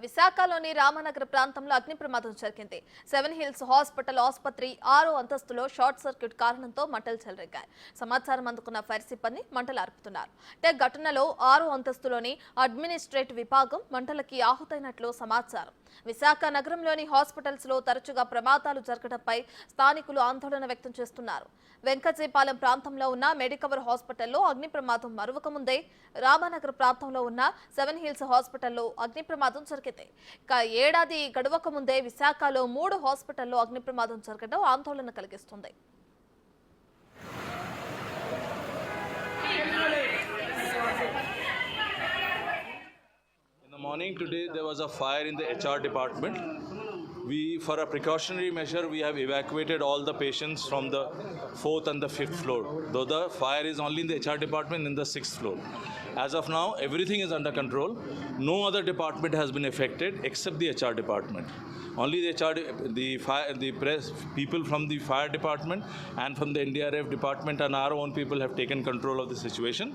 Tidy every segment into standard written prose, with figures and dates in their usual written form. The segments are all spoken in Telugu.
విశాఖలోని రామనగర్ ప్రాంతంలో అగ్ని ప్రమాదం జరిగింది. సెవెన్ హిల్స్ హాస్పిటల్ ఆసుపత్రి 6వ అంతస్తులో షార్ట్ సర్క్యూట్ కారణంతో మంటలు చెలరేగాయి. సమాచారం అందుకున్న ఫైర్ సిబ్బంది మంటలు ఆర్పుతున్నారు. ఘటనలో 6వ అంతస్తులోని అడ్మినిస్ట్రేటివ్ విభాగం మంటలకి ఆహుతైనట్లు సమాచారం. విశాఖ నగరంలోని హాస్పిటల్స్ లో తరచుగా ప్రమాదాలు జరగడంపై స్థానికులు ఆందోళన వ్యక్తం చేస్తున్నారు. వెంకజీపాలెం ప్రాంతంలో ఉన్న మెడికవర్ హాస్పిటల్లో అగ్ని ప్రమాదం మరొక ముందే రామనగర్ ప్రాంతంలో ఉన్న సెవెన్ హిల్స్ హాస్పిటల్లో అగ్ని ప్రమాదం జరిగింది. ఏడాది గడవక ముందే విశాఖలో 3 హాస్పిటల్లో అగ్ని ప్రమాదం జరగడం ఆందోళన కలిగిస్తుంది. Morning today there was a fire in the HR department. For a precautionary measure, we have evacuated all the patients from the 4th and the 5th floor, though the fire is only in the HR department in the 6th floor. As of now, everything is under control. No other department has been affected except the HR department. Only the HR, people from the fire department and from the NDRF department and our own people have taken control of the situation.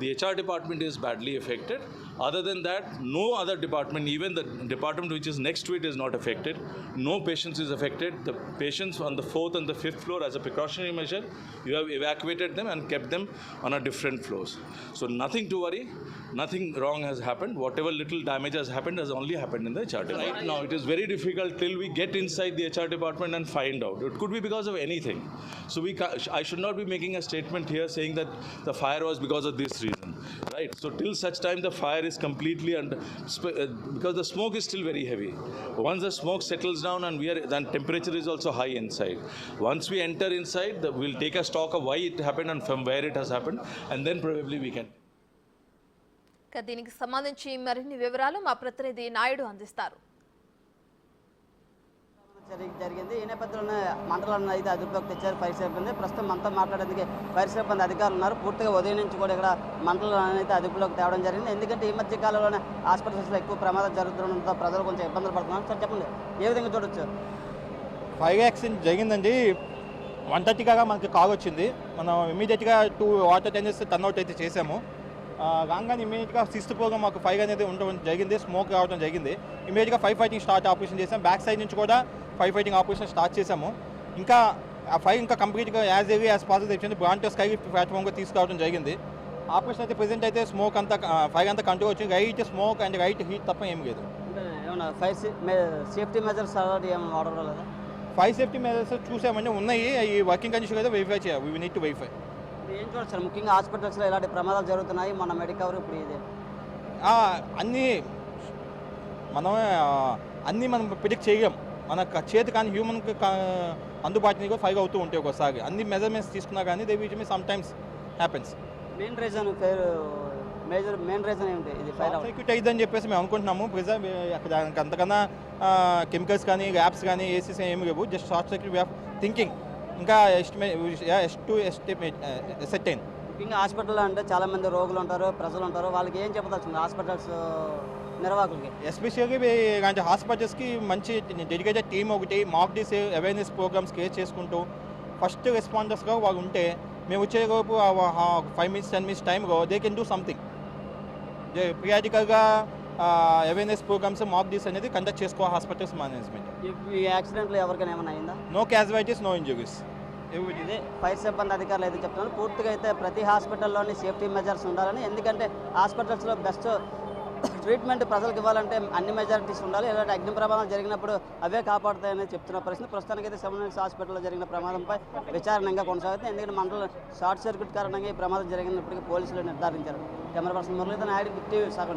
The HR department is badly affected. Other than that, no other department, even the department which is next to it, is not affected. No patients is affected. The patients on the 4th and the 5th floor, as a precautionary measure, you have evacuated them and kept them on a different floors. So nothing to worry. Nothing wrong has happened. Whatever little damage has happened has only happened in the HR department. Right now, it is very difficult till we get inside the HR department and find out. It could be because of anything. So I should not be making a statement here saying that the fire was because of this reason. Right? So till such time the fire is completely under, because the smoke is still very heavy. Once the smoke settles down and then temperature is also high inside. Once we enter inside, we'll take a stock of why it happened and from where it has happened, and then probably we can. దీనికి సంబంధించి మరిన్ని వివరాలు మా ప్రతినిధి నాయుడు అందిస్తారు. జరిగింది. ఈ నేపథ్యంలోనే మంటలను అయితే అదుపులోకి తెచ్చారు ఫైర్ సిబ్బంది. ప్రస్తుతం మనతో మాట్లాడేందుకు ఫైర్ సిబ్బంది అధికారులు ఉన్నారు. పూర్తిగా ఉదయం నుంచి కూడా ఇక్కడ మంటలను అయితే అదుపులోకి తేవడం జరిగింది. ఎందుకంటే ఈ మధ్య కాలంలోనే హాస్పిటల్స్లో ఎక్కువ ప్రమాదాలు జరుగుతుండడంతో ప్రజలు కొంచెం ఇబ్బందులు పడుతున్నారు. సార్ చెప్పండి, ఏ విధంగా చూడొచ్చు? ఫైర్ యాక్సిడెంట్ జరిగిందండి. 1:30 కాగా మనకి కాల్ వచ్చింది. మనం ఇమీడియట్గా 2 వాటర్ టెండర్స్ టర్న్అవుట్ అయితే చేసాము. రాగానే ఇమీడియట్గా 6th ఫ్లోర్గా మాకు ఫైర్ అనేది ఉండడం జరిగింది. స్మోక్ రావడం జరిగింది. ఇమీడియట్గా ఫైర్ ఫైటింగ్ స్టార్ట్ ఆపరేషన్ చేసాం. బ్యాక్ సైడ్ నుంచి కూడా ఫైర్ ఫైటింగ్ ఆపరేషన్ స్టార్ట్ చేసాము. ఇంకా ఆ ఫైర్ ఇంకా కంప్లీట్గా యాజ్ ఎర్లీ యాజ్ పాసిబుల్ తెచ్చింది బ్రాంటో స్కై ప్లాట్ఫామ్గా తీసుకురావడం జరిగింది. ఆపరేషన్ అయితే ప్రెజెంట్ అయితే స్మోక్ అంతా ఫైర్ అంతా కంట్రోల్ వచ్చింది. Right smoke and right heat తప్ప ఏం లేదు. ఏమన్నా ఫైర్ సేఫ్టీ మెజర్స్ ఏమైనా వాడడం లేదా? ఫైర్ సేఫ్టీ మెజర్స్ చూసామంటే ఉన్నాయి. ఈ వర్కింగ్ కండిషన్ అయితే వెరిఫై చేయాలి. We need to verify. ఏం చూడచ్చు సార్, ముఖ్యంగా హాస్పిటల్స్లో ఇలాంటి ప్రమాదాలు జరుగుతున్నాయి. మన మెడికవర్ ఇప్పుడు ఇది అన్నీ మనం ప్రిడిక్ట్ చేయలేం. మన చేతి కానీ హ్యూమన్కి అందుబాటులో ఫైర్ అవుతూ ఉంటాయి. ఒకసారి అన్ని మెజర్మెంట్స్ తీసుకున్నా కానీ they which me some times happens. Main reason ఏంటి? ఇది ఫైర్ సర్క్యూట్ అయిందని చెప్పేసి మేము అనుకుంటున్నాము. అక్కడ అంతకన్నా కెమికల్స్ కానీ ల్యాబ్స్ కానీ ఏసీస్ ఏమి లేవు. Just short circuit we have thinking. ఇంకా ఎస్టిమేట్ ముఖ్యంగా హాస్పిటల్లో అంటే చాలామంది రోగులు ఉంటారు, ప్రజలు ఉంటారు. వాళ్ళకి ఏం చెప్పదలుచుంది హాస్పిటల్స్ నిర్వాహకులకి? ఎస్పెషల్లీ ఇలాంటి హాస్పిటల్స్కి మంచి డెడికేటెడ్ టీమ్ ఒకటి మాక్ డిస్ అవేర్నెస్ ప్రోగ్రామ్స్ క్రియేట్ చేసుకుంటూ ఫస్ట్ రెస్పాండర్స్గా వాళ్ళు ఉంటే మేము వచ్చేలోపు 5 minutes 10 minutes టైంలో దే కెన్ డూ సంథింగ్. పిరియాడికల్గా అవేర్నెస్ ప్రోగ్రామ్స్ మాక్ డిస్ అనేది కండక్ట్ చేసుకోవాలి హాస్పిటల్స్ మేనేజ్మెంట్. ఈ యాక్సిడెంట్లో ఎవరికైనా ఏమైనా అయిందా? No casualties, no injuries. ఇదే ఫైర్ సిబ్బంది అధికారులు అయితే చెప్తున్నారు. పూర్తిగా అయితే ప్రతి హాస్పిటల్లోని సేఫ్టీ మెజర్స్ ఉండాలని, ఎందుకంటే హాస్పిటల్స్లో బెస్ట్ ట్రీట్మెంట్ ప్రజలకు ఇవ్వాలంటే అన్ని మెజారిటీస్ ఉండాలి. ఇలాంటి అగ్ని ప్రమాదాలు జరిగినప్పుడు అవే కాపాడుతాయని చెప్తున్న పరిస్థితి. ప్రస్తుతానికైతే సెవెన్ హిల్స్ హాస్పిటల్లో జరిగిన ప్రమాదంపై విచారణ ఇంకా కొనసాగుతుంది. ఎందుకంటే మంటలు షార్ట్ సర్క్యూట్ కారణంగా ఈ ప్రమాదం జరిగినప్పటికీ పోలీసులు నిర్ధారించారు. Camera person Muralidhar Naidu, TV Visakha.